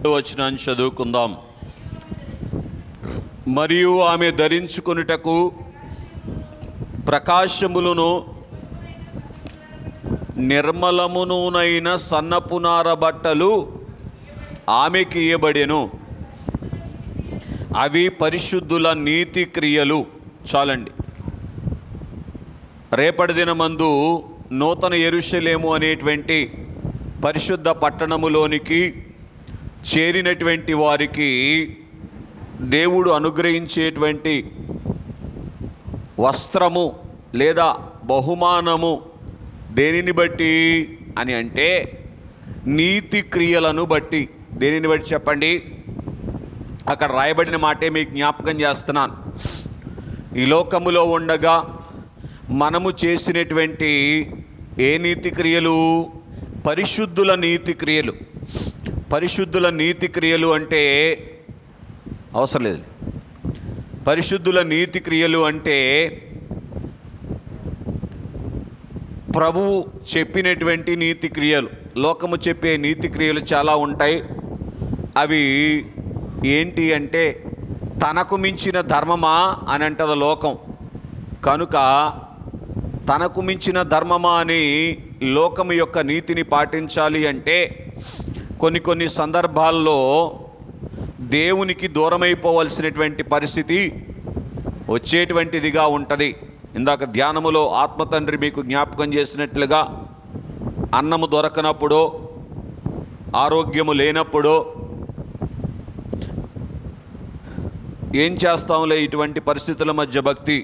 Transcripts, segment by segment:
వచనాన్ని చదువుకుందాం. మరియు ఆమె ధరించుకొనుటకు ప్రకాశములను నిర్మలమునునైన సన్నపునార బట్టలు ఆమెకి ఇయ్యబడెను. అవి పరిశుద్ధుల నీతి క్రియలు. చాలండి. రేపటి దినమందు నూతన యెరూషలేము అనేటువంటి పరిశుద్ధ పట్టణములోనికి చేరినటువంటి వారికి దేవుడు అనుగ్రహించేటువంటి వస్త్రము లేదా బహుమానము దేనిని బట్టి అని అంటే నీతి క్రియలను బట్టి. దేనిని బట్టి చెప్పండి? అక్కడ రాయబడిన మాటే మీకు జ్ఞాపకం చేస్తున్నాను. ఈ లోకములో ఉండగా మనము చేసినటువంటి ఏ నీతి క్రియలు? పరిశుద్ధుల నీతి క్రియలు. పరిశుద్ధుల నీతి క్రియలు అంటే అవసరం లేదు. పరిశుద్ధుల నీతి క్రియలు అంటే ప్రభువు చెప్పినటువంటి నీతి క్రియలు. లోకము చెప్పే నీతి క్రియలు చాలా ఉంటాయి. అవి ఏంటి అంటే తనకు మించిన ధర్మమా అని అంటది లోకం. కనుక తనకు మించిన ధర్మమా అని లోకము యొక్క నీతిని పాటించాలి అంటే కొన్ని సందర్భాల్లో దేవునికి దూరమైపోవలసినటువంటి పరిస్థితి వచ్చేటువంటిదిగా ఉంటుంది. ఇందాక ధ్యానములో ఆత్మతండ్రి మీకు జ్ఞాపకం చేసినట్లుగా అన్నము దొరకనప్పుడు, ఆరోగ్యము లేనప్పుడు ఏం చేస్తాంలే ఇటువంటి పరిస్థితుల మధ్య భక్తి.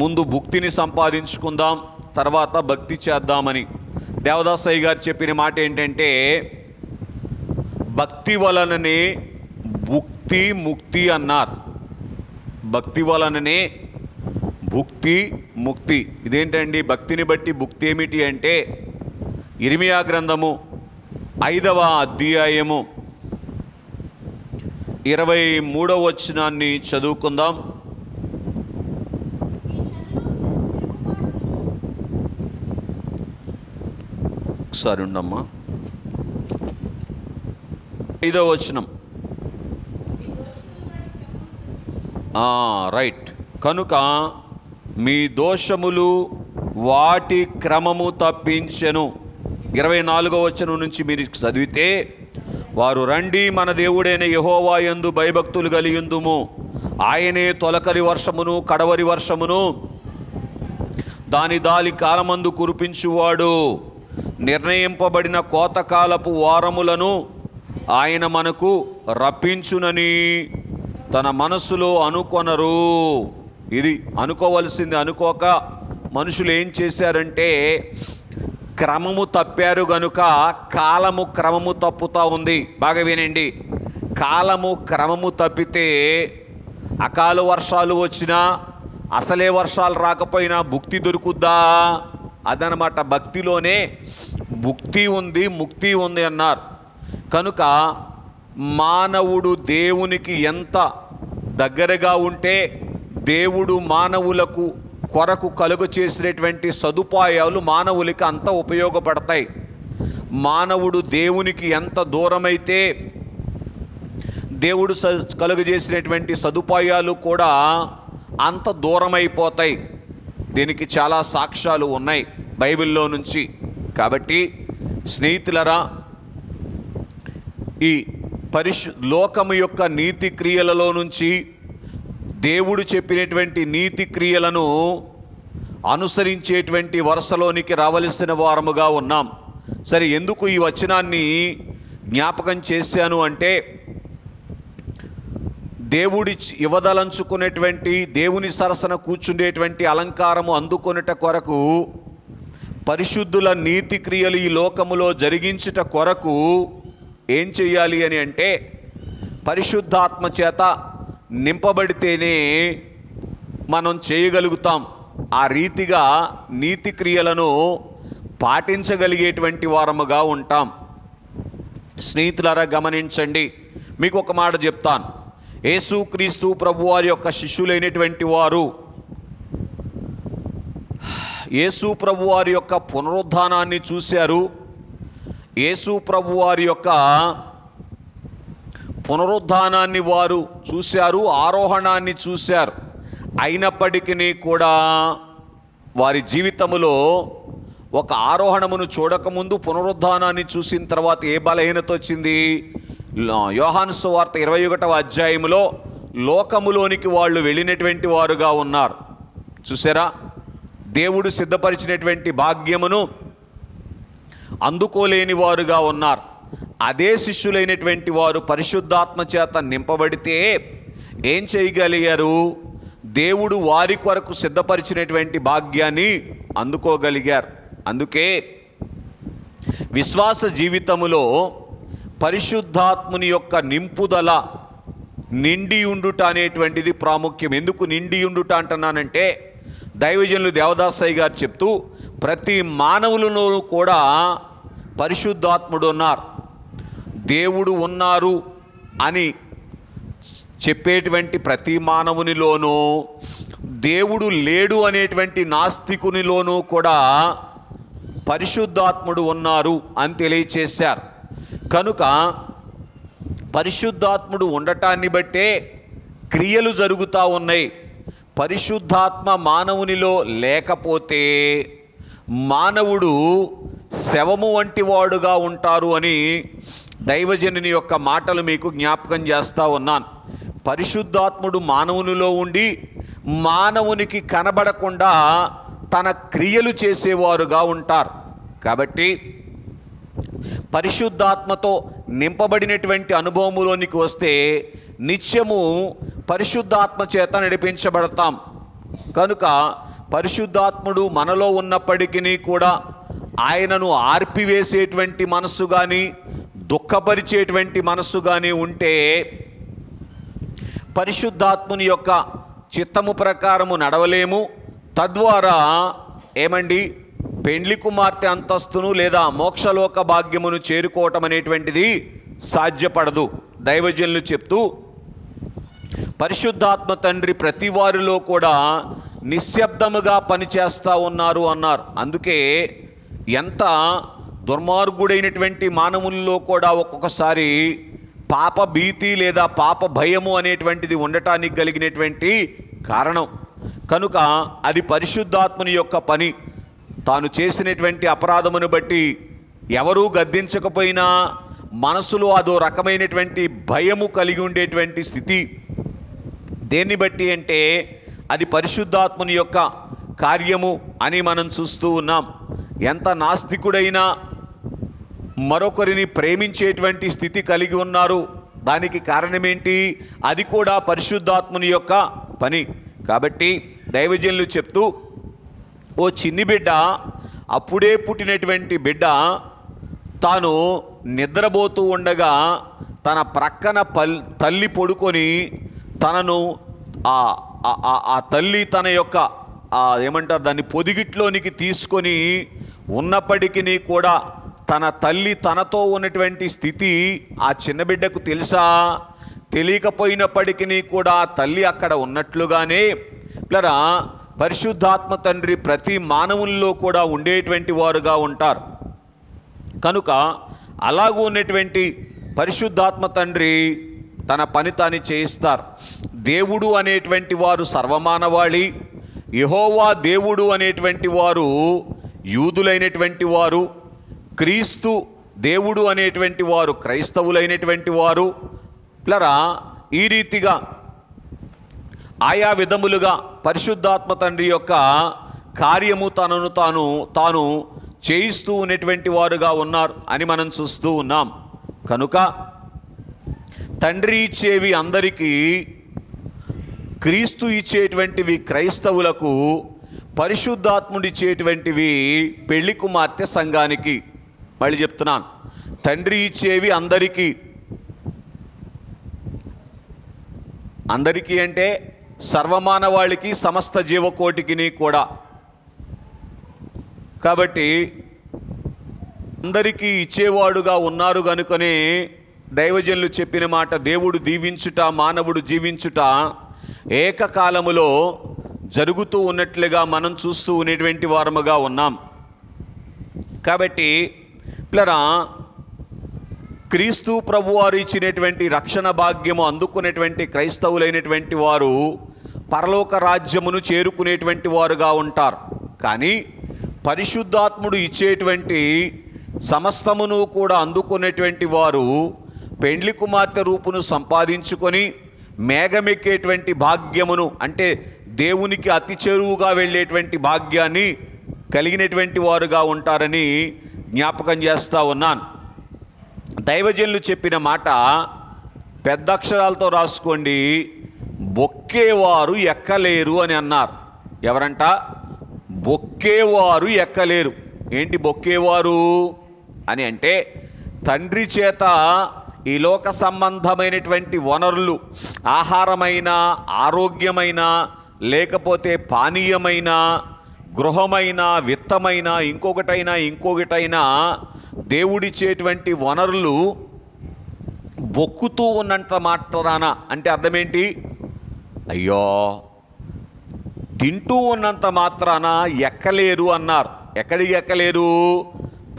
ముందు భుక్తిని సంపాదించుకుందాం, తర్వాత భక్తి చేద్దామని. దేవదాసయ్య గారు చెప్పిన మాట ఏంటంటే భక్తి వలననే భుక్తి ముక్తి అన్నారు. భక్తి వలననే భుక్తి ముక్తి. ఇదేంటండి? భక్తిని బట్టి భుక్తి ఏమిటి అంటే ఇర్మియా గ్రంథము 5వ అధ్యాయము 23వ వచనాన్ని చదువుకుందాం. ఒకసారి ఉండమ్మా. 5వ వచనం. రైట్. కనుక మీ దోషములు వాటి క్రమము తప్పించెను. 24వ వచనం నుంచి మీరు చదివితే, వారు రండి మన దేవుడైన యెహోవా యందు భయభక్తులు కలిగిందుము. ఆయనే తొలకరి వర్షమును కడవరి వర్షమును దాని కాలమందు కురిపించువాడు. నిర్ణయింపబడిన కోతకాలపు వారములను ఆయన మనకు రప్పించునని తన మనస్సులో అనుకొనరు. ఇది అనుకోవలసింది అనుకోక మనుషులు ఏం చేశారంటే క్రమము తప్పారు గనుక కాలము క్రమము తప్పుతూ ఉంది. బాగా వినండి. కాలము క్రమము తప్పితే అకాల వర్షాలు వచ్చినా, అసలే వర్షాలు రాకపోయినా భుక్తి దొరుకుద్దా? అదనమాట. భక్తిలోనే భుక్తి ఉంది, ముక్తి ఉంది అన్నారు. కనుక మానవుడు దేవునికి ఎంత దగ్గరగా ఉంటే దేవుడు మానవులకు కొరకు కలుగ చేసినటువంటి సదుపాయాలు మానవులకి అంత ఉపయోగపడతాయి. మానవుడు దేవునికి ఎంత దూరమైతే దేవుడు కలుగజేసినటువంటి సదుపాయాలు కూడా అంత దూరమైపోతాయి. దీనికి చాలా సాక్ష్యాలు ఉన్నాయి బైబిల్లో నుంచి. కాబట్టి స్నేహితులరా, ఈ లోకము యొక్క నీతి క్రియలలో నుంచి దేవుడు చెప్పినటువంటి నీతి క్రియలను అనుసరించేటువంటి వరుసలోనికి రావలసిన వారముగా ఉన్నాం. సరే, ఎందుకు ఈ వచనాన్ని జ్ఞాపకం చేశాను అంటే దేవుడి ఇవ్వదలంచుకునేటువంటి దేవుని సరసన కూర్చుండేటువంటి అలంకారము అందుకొనుట కొరకు, పరిశుద్ధుల నీతి క్రియలు ఈ లోకములో జరిగించుట కొరకు ఏం చెయ్యాలి అని అంటే పరిశుద్ధాత్మ చేత నింపబడితేనే మనం చేయగలుగుతాం. ఆ రీతిగా నీతి క్రియలను పాటించగలిగేటువంటి వారముగా ఉంటాం. స్నేహితులారా, గమనించండి. మీకు ఒక మాట చెప్తాను. యేసుక్రీస్తు ప్రభువారి యొక్క శిష్యులైనటువంటి వారు యేసు ప్రభువారి యొక్క పునరుద్ధానాన్ని చూశారు. యేసు ప్రభువారి యొక్క పునరుద్ధానాన్ని వారు చూశారు, ఆరోహణాన్ని చూశారు. అయినప్పటికీ కూడా వారి జీవితంలో ఒక ఆరోహణమును చూడకముందు పునరుద్ధానాన్ని చూసిన తర్వాత ఏ బలహీనత వచ్చింది? యోహాను సువార్త 21వ అధ్యాయంలో లోకములోనికి వాళ్ళు వెళ్ళినటువంటి వారుగా ఉన్నారు. చూసారా? దేవుడు సిద్ధపరిచినటువంటి భాగ్యమును అందుకోలేని వారుగా ఉన్నారు. అదే శిష్యులైనటువంటి వారు పరిశుద్ధాత్మ చేత నింపబడితే ఏం చేయగలిగారు? దేవుడు వారి కొరకు సిద్ధపరిచినటువంటి భాగ్యాన్ని అందుకోగలిగారు. అందుకే విశ్వాస జీవితములో పరిశుద్ధాత్ముని యొక్క నింపుదల, నిండి ఉండుట అనేటువంటిది ప్రాముఖ్యం. ఎందుకు నిండి ఉండుట అంటున్నానంటే, దైవజనులు దేవదాసయ్య గారు చెప్తూ ప్రతి మానవులలో కూడా పరిశుద్ధాత్ముడు ఉన్నారు, దేవుడు ఉన్నారు అని చెప్పేటువంటి ప్రతి మానవునిలోనూ, దేవుడు లేడు అనేటువంటి నాస్తికునిలోనూ కూడా పరిశుద్ధాత్ముడు ఉన్నారు అని తెలియచేశారు. కనుక పరిశుద్ధాత్ముడు ఉండటాన్ని బట్టే క్రియలు జరుగుతూ ఉన్నాయి. పరిశుద్ధాత్మ మానవునిలో లేకపోతే మానవుడు శవము వంటి వాడుగా ఉంటారు అని దైవజనుని యొక్క మాటలు మీకు జ్ఞాపకం చేస్తూ ఉన్నాను. పరిశుద్ధాత్ముడు మానవునిలో ఉండి మానవునికి కనబడకుండా తన క్రియలు చేసేవారుగా ఉంటారు. కాబట్టి పరిశుద్ధాత్మతో నింపబడినటువంటి అనుభవములోనికి వస్తే నిత్యము పరిశుద్ధాత్మ చేత నడిపించబడతాం. కనుక పరిశుద్ధాత్ముడు మనలో ఉన్నప్పటికీ కూడా ఆయనను ఆర్పివేసేటువంటి మనస్సు కానీ, దుఃఖపరిచేటువంటి మనస్సు కానీ ఉంటే పరిశుద్ధాత్ముని యొక్క చిత్తము ప్రకారము నడవలేము. తద్వారా ఏమండి, పెండ్లి కుమార్తె అంతస్తును లేదా మోక్షలోక భాగ్యమును చేరుకోవటం అనేటువంటిది సాధ్యపడదు. దైవజనులు చెప్తూ పరిశుద్ధాత్మ తండ్రి ప్రతి వారిలో కూడా నిశ్శబ్దముగా పనిచేస్తూ ఉన్నారు అన్నారు. అందుకే ఎంత దుర్మార్గుడైనటువంటి మానవుల్లో కూడా ఒక్కొక్కసారి పాప భీతి లేదా పాప భయము అనేటువంటిది ఉండటానికి కలిగినటువంటి కారణం. కనుక అది పరిశుద్ధాత్మని యొక్క పని. తాను చేసినటువంటి అపరాధమును బట్టి ఎవరూ గద్దించకపోయినా మనసులో అదో రకమైనటువంటి భయము కలిగి ఉండేటువంటి స్థితి. దేన్ని బట్టి అంటే అది పరిశుద్ధాత్మని యొక్క కార్యము అని మనం చూస్తూ ఉన్నాం. ఎంత నాస్తికుడైనా మరొకరిని ప్రేమించేటువంటి స్థితి కలిగి ఉన్నారు. దానికి కారణమేంటి? అది కూడా పరిశుద్ధాత్మని యొక్క పని. కాబట్టి దైవజనులు చెప్తూ, ఓ చిన్ని బిడ్డ, అప్పుడే పుట్టినటువంటి బిడ్డ తాను నిద్రపోతూ ఉండగా తన ప్రక్కన తల్లి పడుకొని తనను ఆ తల్లి తన యొక్క ఏమంటారు దాన్ని పొదిగిట్లోనికి తీసుకొని ఉన్నప్పటికీ కూడా తన తల్లి తనతో ఉన్నటువంటి స్థితి ఆ చిన్న బిడ్డకు తెలుసా? తెలియకపోయినప్పటికీ కూడా తల్లి అక్కడ ఉన్నట్లుగానే ప్లరా పరిశుద్ధాత్మ తండ్రి ప్రతి మానవుల్లో కూడా ఉండేటువంటి వారుగా ఉంటారు. కనుక అలాగూ ఉన్నటువంటి పరిశుద్ధాత్మ తండ్రి తన పని తాను చేయిస్తారు. దేవుడు అనేటువంటి వారు సర్వమానవాళి, యెహోవా దేవుడు అనేటువంటి వారు యూదులైనటువంటి వారు, క్రీస్తు దేవుడు అనేటువంటి వారు క్రైస్తవులైనటువంటి వారు. ప్లరా ఈ రీతిగా ఆయా విధములుగా పరిశుద్ధాత్మ తండ్రి యొక్క కార్యము తనను తాను చేయిస్తూ ఉన్నటువంటి వారుగా ఉన్నారు అని మనం చూస్తూ ఉన్నాం. కనుక తండ్రి ఇచ్చేవి అందరికీ, క్రీస్తు ఇచ్చేటువంటివి క్రైస్తవులకు, పరిశుద్ధాత్ముడు ఇచ్చేటువంటివి పెళ్లి కుమార్తె సంఘానికి. మళ్ళీ చెప్తున్నాను, తండ్రి ఇచ్చేవి అందరికీ. అందరికీ అంటే సర్వమానవాళికి, సమస్త జీవకోటికి కూడా. కాబట్టి అందరికీ ఇచ్చేవాడుగా ఉన్నారు కనుకనే దైవజనులు చెప్పిన మాట, దేవుడు దీవించుట మానవుడు జీవించుట ఏకకాలములో జరుగుతూ ఉన్నట్లుగా మనం చూస్తూ ఉన్నటువంటి వారముగా ఉన్నాం. కాబట్టి పిల్లరా, క్రీస్తు ప్రభువారు ఇచ్చినటువంటి రక్షణ భాగ్యము అందుకునేటువంటి క్రైస్తవులైనటువంటి వారు పరలోక రాజ్యమును చేరుకునేటువంటి వారుగా ఉంటారు. కానీ పరిశుద్ధాత్ముడు ఇచ్చేటువంటి సమస్తమును కూడా అందుకునేటువంటి వారు పెండ్లి కుమార్తె రూపును సంపాదించుకొని మేఘమెక్కేటువంటి భాగ్యమును, అంటే దేవునికి అతి చేరువుగా వెళ్ళేటువంటి భాగ్యాన్ని కలిగినటువంటి వారుగా ఉంటారని జ్ఞాపకం చేస్తూ ఉన్నాను. దైవజనులు చెప్పిన మాట పెద్ద అక్షరాలతో రాసుకోండి. బొక్కేవారు ఎక్కలేరు అని అన్నారు. ఎవరంట? బొక్కేవారు ఎక్కలేరు. ఏంటి బొక్కేవారు అని అంటే, తండ్రి చేత ఈ లోక సంబంధమైనటువంటి వనరులు, ఆహారమైన, ఆరోగ్యమైన, లేకపోతే పానీయమైన, గృహమైన, విత్తమైన, ఇంకొకటైనా దేవుడిచ్చేటువంటి వనరులు బొక్కుతూ ఉన్నంత మాత్రాన, అంటే అర్థమేంటి? అయ్యో, తింటూ ఉన్నంత మాత్రాన ఎక్కలేరు అన్నారు. ఎక్కడికి ఎక్కలేరు?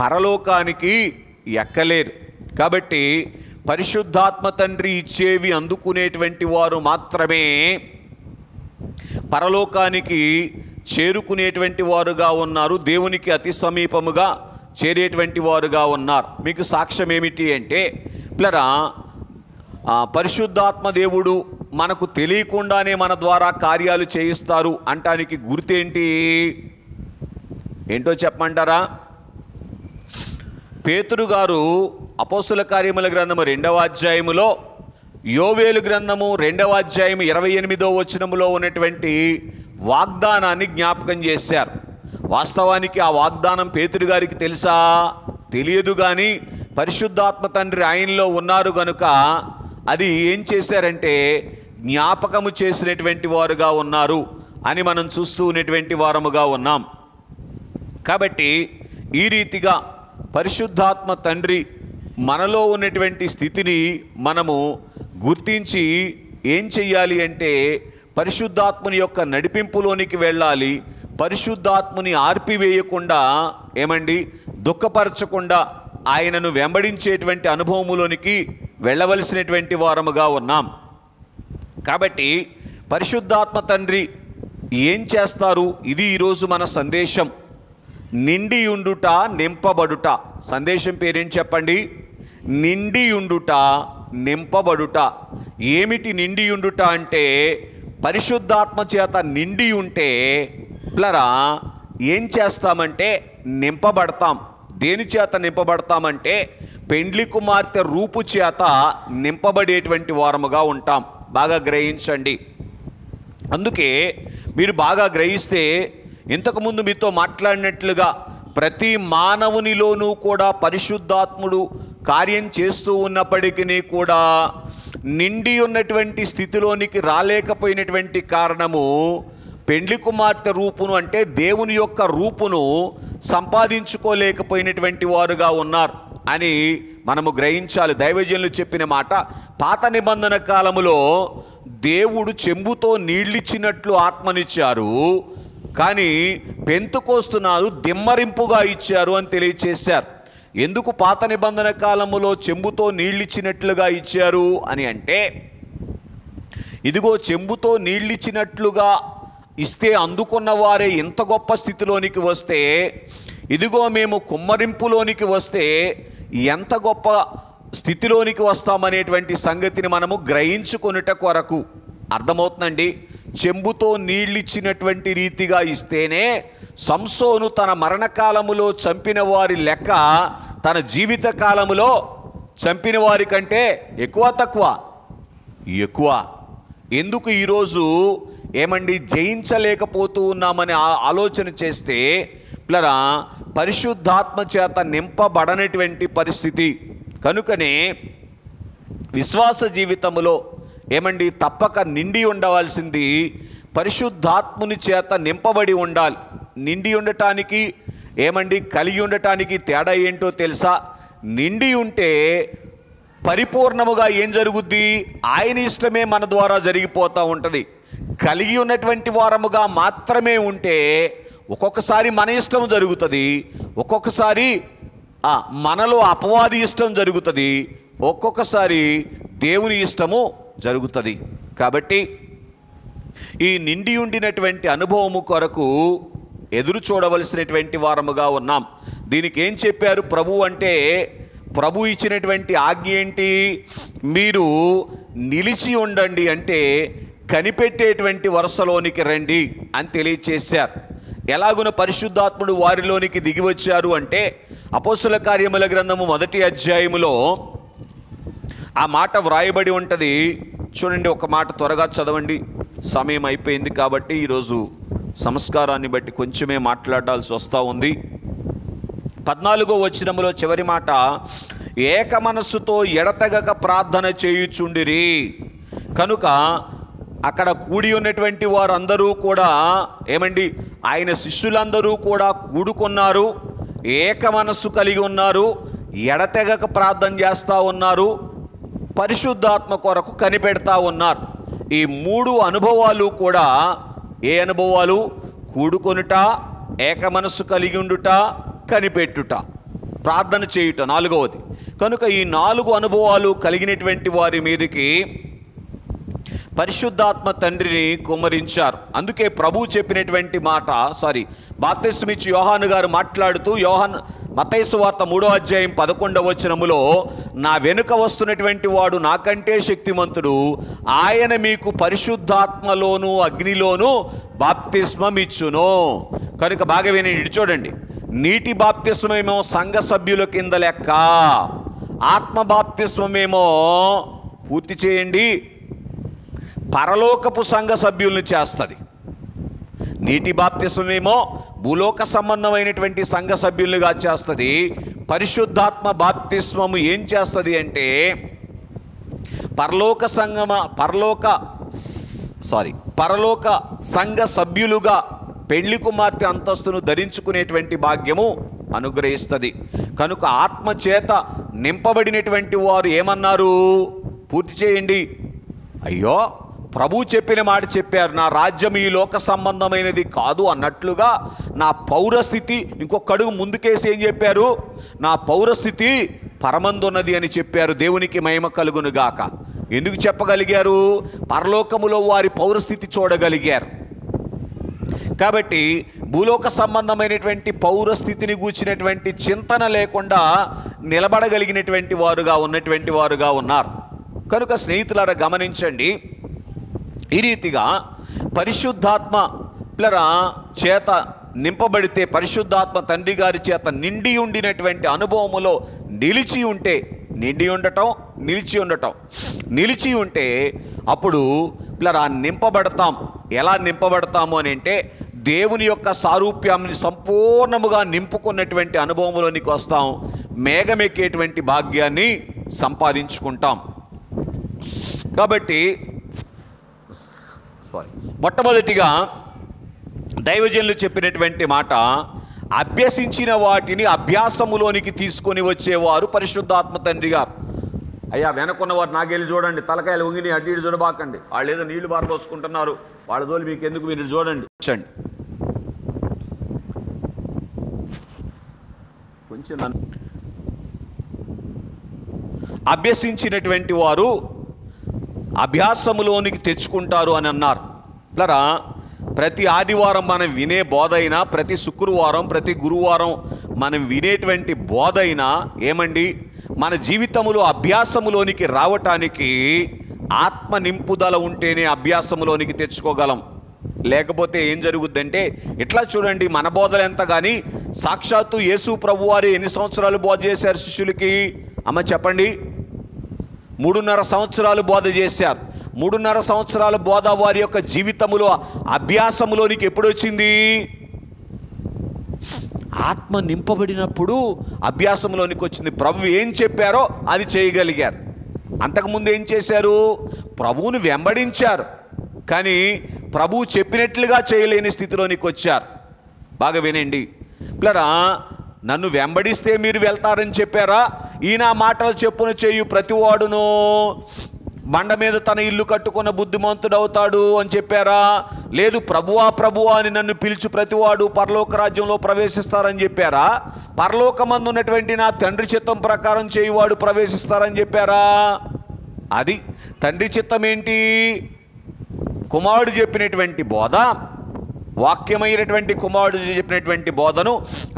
పరలోకానికి ఎక్కలేరు. కాబట్టి పరిశుద్ధాత్మ తండ్రి ఇచ్చేవి అందుకునేటువంటి వారు మాత్రమే పరలోకానికి చేరుకునేటువంటి వారుగా ఉన్నారు, దేవునికి అతి సమీపముగా చేరేటువంటి వారుగా ఉన్నారు. మీకు సాక్ష్యం ఏమిటి అంటే, పిల్లరా, పరిశుద్ధాత్మ దేవుడు మనకు తెలియకుండానే మన ద్వారా కార్యాలు చేయిస్తారు అంటానికి గుర్తేంటి? ఏంటో చెప్పమంటారా? పేతురు గారు అపోస్తుల కార్యముల గ్రంథము 2వ అధ్యాయములో, యోవేలు గ్రంథము 2వ అధ్యాయం 28వ వచనములో ఉన్నటువంటి వాగ్దానాన్ని జ్ఞాపకం చేశారు. వాస్తవానికి ఆ వాగ్దానం పేతురు గారికి తెలుసా? తెలియదు. కానీ పరిశుద్ధాత్మ తండ్రి ఆయనలో ఉన్నారు కనుక అది ఏం చేశారంటే జ్ఞాపకము చేసినటువంటి వారుగా ఉన్నారు అని మనం చూస్తూ ఉన్నటువంటి వారముగా ఉన్నాం. కాబట్టి ఈ రీతిగా పరిశుద్ధాత్మ తండ్రి మనలో ఉన్నటువంటి స్థితిని మనము గుర్తించి ఏం చెయ్యాలి అంటే పరిశుద్ధాత్మని యొక్క నడిపింపులోనికి వెళ్ళాలి. పరిశుద్ధాత్మని ఆర్పివేయకుండా, దుఃఖపరచకుండా ఆయనను వెంబడించేటువంటి అనుభవములోనికి వెళ్ళవలసినటువంటి వారముగా ఉన్నాం. కాబట్టి పరిశుద్ధాత్మ తండ్రి ఏం చేస్తారు? ఇది ఈరోజు మన సందేశం. నిండి ఉండుట, నింపబడుట. సందేశం పేరేం చెప్పండి? నిండి ఉండుట, నింపబడుట. ఏమిటి నిండి ఉండుట అంటే, పరిశుద్ధాత్మ చేత నిండి ఉంటే ప్లరా ఏం చేస్తామంటే నింపబడతాం. దేని చేత నింపబడతామంటే పెండ్లి కుమార్తె రూపు చేత నింపబడేటువంటి వారముగా ఉంటాం. బాగా గ్రహించండి. అందుకే మీరు బాగా గ్రహిస్తే ఇంతకుముందు మీతో మాట్లాడినట్లుగా ప్రతి మానవునిలోనూ కూడా పరిశుద్ధాత్ముడు కార్యం చేస్తూ ఉన్నప్పటికీ కూడా నిండి ఉన్నటువంటి స్థితిలోనికి రాలేకపోయినటువంటి కారణము పెండ్లి కుమార్తె రూపును, అంటే దేవుని యొక్క రూపును సంపాదించుకోలేకపోయినటువంటి వారుగా ఉన్నారు అని మనము గ్రహించాలి. దైవజనులు చెప్పిన మాట, పాత నిబంధన కాలములో దేవుడు చెంబుతో నీళ్ళిచ్చినట్లు ఆత్మనిచ్చారు, కానీ పెంతెకోస్తునాడు దిమ్మరింపుగా ఇచ్చారు అని తెలియచేశారు. ఎందుకు పాత నిబంధన కాలములో చెంబుతో నీళ్ళిచ్చినట్లుగా ఇచ్చారు అని అంటే, ఇదిగో చెంబుతో నీళ్ళిచ్చినట్లుగా ఇస్తే అందుకున్న వారే ఇంత గొప్ప స్థితిలోనికి వస్తే, ఇదిగో మేము కుమ్మరింపులోనికి వస్తే ఎంత గొప్ప స్థితిలోనికి వస్తామనేటువంటి సంగతిని మనము గ్రహించుకొనుట కొరకు. అర్థమవుతుందండి? చెంబుతో నీళ్ళిచ్చినటువంటి రీతిగా ఇస్తేనే సంసోను తన మరణకాలములో చంపిన వారి లెక్క తన జీవిత కాలములో చంపిన వారి కంటే ఎక్కువ తక్కువ? ఎక్కువ. ఎందుకు ఈరోజు జయించలేకపోతూ ఉన్నామని ఆలోచన చేస్తే ప్లరా పరిశుద్ధాత్మ చేత నింపబడనటువంటి పరిస్థితి. కనుకనే విశ్వాస జీవితంలో తప్పక నిండి ఉండవలసింది పరిశుద్ధాత్ముని చేత నింపబడి ఉండాలి. నిండి ఉండటానికి కలిగి ఉండటానికి తేడా ఏంటో తెలుసా? నిండి ఉంటే పరిపూర్ణముగా ఏం జరుగుద్ది? ఆయన ఇష్టమే మన ద్వారా జరిగిపోతూ ఉంటుంది. కలిగి ఉన్నటువంటి వారముగా మాత్రమే ఉంటే ఒక్కొక్కసారి మన ఇష్టం జరుగుతుంది, ఒక్కొక్కసారి మనలో అపవాది ఇష్టం జరుగుతుంది, ఒక్కొక్కసారి దేవుని ఇష్టము జరుగుతుంది. కాబట్టి ఈ నిండి ఉండినటువంటి అనుభవము కొరకు ఎదురు చూడవలసినటువంటి వారముగా ఉన్నాం. దీనికి ఏం చెప్పారు ప్రభు అంటే, ప్రభు ఇచ్చినటువంటి ఆజ్ఞ ఏంటి? మీరు నిలిచి ఉండండి అంటే కనిపెట్టేటువంటి వరుసలోనికి రండి అని తెలియచేశారు. ఎలాగున పరిశుద్ధాత్ముడు వారిలోనికి దిగి వచ్చారు అంటే, అపోస్తుల కార్యముల గ్రంథము 1వ అధ్యాయములో ఆ మాట వ్రాయబడి ఉంటుంది. చూడండి, ఒక మాట త్వరగా చదవండి, సమయం అయిపోయింది కాబట్టి ఈరోజు సంస్కారాన్ని బట్టి కొంచెమే మాట్లాడాల్సి వస్తూ ఉంది. 14వ వచనములో చివరి మాట, ఏక మనస్సుతో ఎడతెగక ప్రార్థన చేయుచుండిరి. కనుక అక్కడ కూడి ఉన్నటువంటి వారందరూ కూడా ఏమండి, ఆయన శిష్యులందరూ కూడా కూడుకున్నారు, ఏక మనస్సు కలిగి ఉన్నారు, ఎడతెగక ప్రార్థన చేస్తూ ఉన్నారు, పరిశుద్ధాత్మ కొరకు కనిపెడతా ఉన్నారు. ఈ 3 అనుభవాలు కూడా ఏ అనుభవాలు? కూడుకొనుట, ఏక మనస్సు కలిగి ఉండుట, కనిపెట్టుట, ప్రార్థన చేయుట 4వది. కనుక ఈ 4 అనుభవాలు కలిగినటువంటి వారి మీదకి పరిశుద్ధాత్మ తండ్రిని కుమ్మరించారు. అందుకే ప్రభు చెప్పినటువంటి మాట, బాప్తిస్మిచ్చి యోహాను గారు మాట్లాడుతూ, మత్తయి సువార్త 3వ అధ్యాయం 11వ వచనములో, నా వెనుక వస్తున్నటువంటి వాడు నాకంటే శక్తిమంతుడు, ఆయన మీకు పరిశుద్ధాత్మలోను అగ్నిలోను బాప్తిస్మం ఇచ్చును. కనుక బాగా వినండి, చూడండి, నీటి బాప్తిస్మమేమో సంఘ సభ్యుల కింద లెక్క, ఆత్మ బాప్తిస్మమేమో పూర్తి చేయండి పరలోకపు సంఘ సభ్యులను చేస్తుంది. నీటి బాప్తిస్మమేమో భూలోక సంబంధమైనటువంటి సంఘ సభ్యులుగా చేస్తుంది. పరిశుద్ధాత్మ బాప్తిస్మము ఏం చేస్తుంది అంటే పరలోక సంఘ సభ్యులుగా పెళ్లి కుమార్తె అంతస్తును ధరించుకునేటువంటి భాగ్యము అనుగ్రహిస్తుంది. కనుక ఆత్మ చేత నింపబడినటువంటి వారు ఏమన్నారు? పూర్తి చేయండి. అయ్యో, ప్రభు చెప్పిన మాట చెప్పారు, నా రాజ్యం ఈ లోక సంబంధమైనది కాదు అన్నట్లుగా నా పౌరస్థితి, ఇంకొక అడుగు ముందుకేసి ఏం చెప్పారు? నా పౌరస్థితి పరమందున్నది అని చెప్పారు. దేవునికి మహిమ కలుగునుగాక. ఎందుకు చెప్పగలిగారు? పరలోకములో వారి పౌరస్థితి చూడగలిగారు. కాబట్టి భూలోక సంబంధమైనటువంటి పౌరస్థితిని గూర్చినటువంటి చింతన లేకుండా నిలబడగలిగినటువంటి వారుగా ఉన్నటువంటి వారుగా ఉన్నారు. కనుక స్నేహితులారా గమనించండి, ఈ రీతిగా పరిశుద్ధాత్మ చేత నింపబడితే, పరిశుద్ధాత్మ తండ్రి గారి చేత నిండి ఉండినటువంటి అనుభవములో నిలిచి ఉంటే, నిలిచి ఉంటే అప్పుడు నింపబడతాం. ఎలా నింపబడతాము అని అంటే, దేవుని యొక్క సారూప్యాన్ని సంపూర్ణముగా నింపుకున్నటువంటి అనుభవంలోనికి వస్తాం, మేఘమెక్కేటువంటి భాగ్యాన్ని సంపాదించుకుంటాం. కాబట్టి మొట్టమొదటిగా దైవజనులు చెప్పినటువంటి మాట, అభ్యసించిన వాటిని అభ్యాసములోనికి తీసుకొని వచ్చేవారు పరిశుద్ధాత్మ తండ్రి గారు. అయ్యా, వెనకున్నవారు నాకెళ్ళి చూడండి, తలకాయలు వంగిని అడ్డు ఇటు చూడబాకండి, వాళ్ళు ఏదో నీళ్లు బారబోసుకుంటున్నారు, వాళ్ళ జోలి మీకు ఎందుకు, మీరు చూడండి. కొంచెం అభ్యసించినటువంటి వారు అభ్యాసములోనికి తెచ్చుకుంటారు అని అన్నారు. ప్రతి ఆదివారం మనం వినే బోధ అయినా, ప్రతి శుక్రవారం, ప్రతి గురువారం మనం వినేటువంటి బోధ అయినా ఏమండి, మన జీవితంలో అభ్యాసములోనికి రావటానికి ఆత్మ నింపుదల ఉంటేనే అభ్యాసములోనికి తెచ్చుకోగలం. లేకపోతే ఏం జరుగుద్దంటే, ఇట్లా చూడండి, మన బోధలు ఎంత కానీ సాక్షాత్తు యేసు ప్రభు వారు ఎన్ని సంవత్సరాలు బోధ చేశారు శిష్యులకి? అమ్మ చెప్పండి. 3.5 సంవత్సరాలు బోధ చేశారు. 3.5 సంవత్సరాల బోధ వారి యొక్క జీవితములో అభ్యాసములోనికి ఎప్పుడు వచ్చింది? ఆత్మ నింపబడినప్పుడు అభ్యాసంలోనికి వచ్చింది. ప్రభు ఏం చెప్పారో అది చేయగలిగారు. అంతకుముందు ఏం చేశారు? ప్రభువును వెంబడించారు, కానీ ప్రభువు చెప్పినట్లుగా చేయలేని స్థితిలోనికి వచ్చారు. బాగా వినండి నన్ను వెంబడిస్తే మీరు వెళ్తారని చెప్పారా? ఈయన మాటలు చెప్పున చేయు ప్రతివాడును బండ మీద తన ఇల్లు కట్టుకున్న బుద్ధిమంతుడవుతాడు అని చెప్పారా? లేదు, ప్రభువా ప్రభువా అని నన్ను పిలుచు ప్రతివాడు పరలోక రాజ్యంలో ప్రవేశిస్తారని చెప్పారా? పరలోకమందు ఉన్నటువంటి నా తండ్రి చిత్తం ప్రకారం చేయువాడు ప్రవేశిస్తారని చెప్పారా? అది తండ్రి చిత్తం ఏంటి? కుమారుడు చెప్పినటువంటి బోధ, వాక్యమైనటువంటి కుమారుడు చెప్పినటువంటి బోధను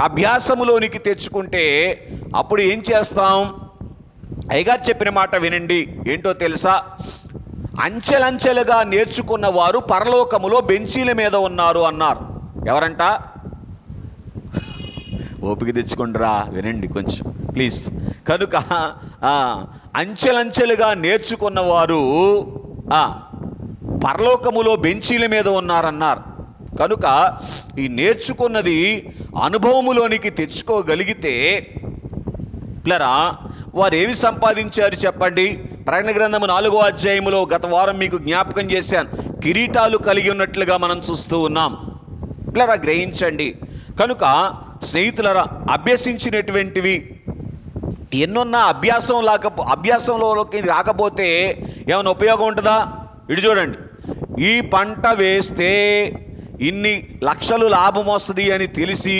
అభ్యాసములోనికి తెచ్చుకుంటే అప్పుడు ఏం చేస్తాం? అయ్యగారు చెప్పిన మాట వినండి, ఏంటో తెలుసా? అంచెలంచెలుగా నేర్చుకున్న వారు పరలోకములో బెంచీల మీద ఉన్నారు అన్నారు. ఎవరంట? ఓపిక తెచ్చుకుంటారా, వినండి కొంచెం ప్లీజ్. కనుక అంచెలంచెలుగా నేర్చుకున్నవారు పరలోకములో బెంచీల మీద ఉన్నారన్నారు. కనుక ఈ నేర్చుకున్నది అనుభవములోనికి తెచ్చుకోగలిగితే పిల్లరా వారు ఏమి సంపాదించారు చెప్పండి? ప్రకటన గ్రంథము 4వ అధ్యాయములో గత వారం మీకు జ్ఞాపకం చేశాను, కిరీటాలు కలిగి ఉన్నట్లుగా మనం చూస్తూ ఉన్నాం. పిల్లరా గ్రహించండి. కనుక స్నేహితులరా, అభ్యసించినటువంటివి ఎన్నున్నా అభ్యాసంలోకి రాకపోతే ఏమైనా ఉపయోగం ఉంటుందా? ఇటు చూడండి, ఈ పంట వేస్తే ఇన్ని లక్షలు లాభం వస్తుంది అని తెలిసి